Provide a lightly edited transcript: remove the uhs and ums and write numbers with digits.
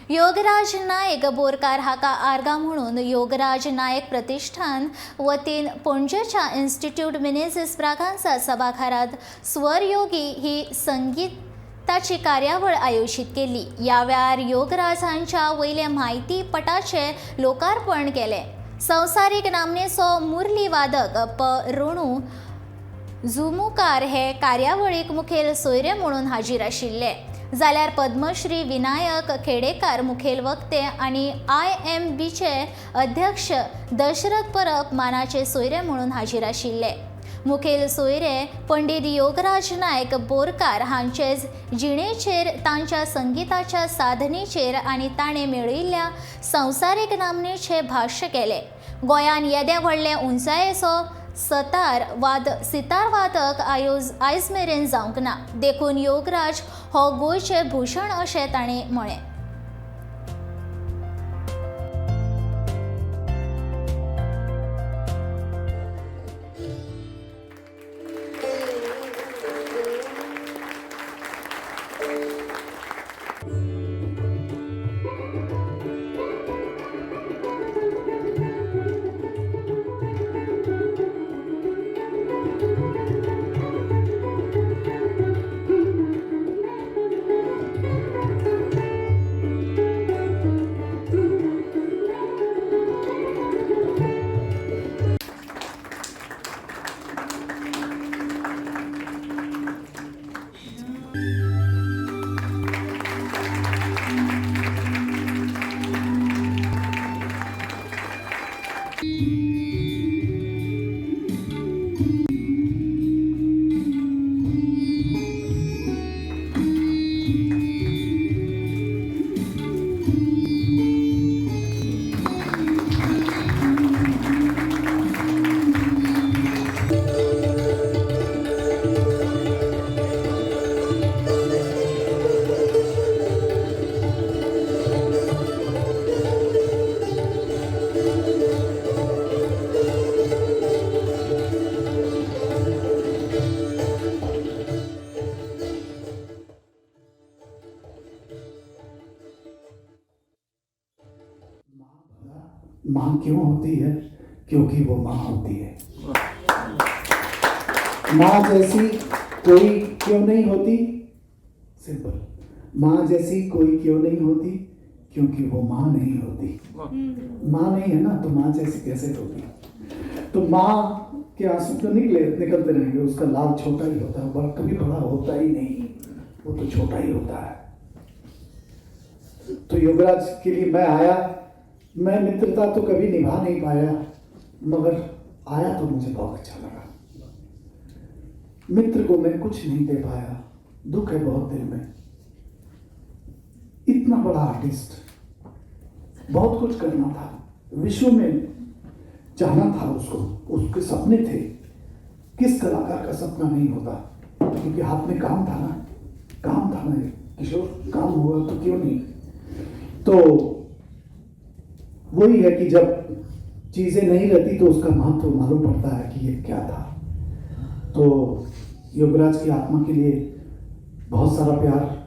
योगराज नायक बोरकार हाका आर्गा म्हणून योगराज नायक प्रतिष्ठान वतीन पणजेच्या इन्स्टिट्यूट मिनेझिस ब्रागांसा सभाघरात स्वर योगी ही संगीताची कार्यावळ आयोजित केली। ह्या वेळार योगराज हांच्या वयले म्हायती पटाचे लोकार्पण केले। संवसारीक नामनेचो मुरली वादक रोणू झुमुकार हे कार्यावळीक मुखेल सोयरे म्हणून हाजीर आशिल्ले, जाल्यार पद्मश्री विनायक खेडेकार मुखेल वक्ते आणि IMBचे अध्यक्ष दशरथ परब मानाचे सोयरे म्हणून हाजीर आशिल्ले। मुखेल सोयरे पंडित योगराज नायक बोरकार हांचेच जिणेचेर, तांच्या संगीताच्या साधनेचेर आणि ताणे मेळयिल्ल्या संवसारीक नामनेचे भाश्य केले। गोंयान येदे व्हडले उंचायेचो सितार वादक आयज मेरेन जावंक ना, देखून योगराज हो गोंयचे भूषण अशें ताणें म्हळें। माँ क्यों होती है? क्योंकि वो माँ होती है। माँ जैसी कोई क्यों नहीं होती? सिंपल, माँ जैसी कोई क्यों नहीं होती? क्योंकि वो माँ नहीं होती। माँ नहीं है ना, तो माँ जैसी कैसे होगी? तो माँ के आंसू तो निकलते रहेंगे, उसका लाभ छोटा ही होता है, बड़ा कभी बड़ा होता ही नहीं, वो तो छोटा ही होता है। तो योगराज के लिए मैं आया, मैं मित्रता तो कभी निभा नहीं पाया, मगर आया तो मुझे बहुत अच्छा लगा। मित्र को मैं कुछ नहीं दे पाया, दुख है बहुत दिल में। इतना बड़ा आर्टिस्ट, बहुत कुछ करना था, विश्व में जाना था उसको, उसके सपने थे। किस कलाकार का सपना नहीं होता? क्योंकि हाथ में काम था ना, किशोर, काम हुआ तो क्यों नहीं। तो वही है कि जब चीजें नहीं रहती तो उसका महत्व मालूम पड़ता है कि ये क्या था। तो योगराज की आत्मा के लिए बहुत सारा प्यार।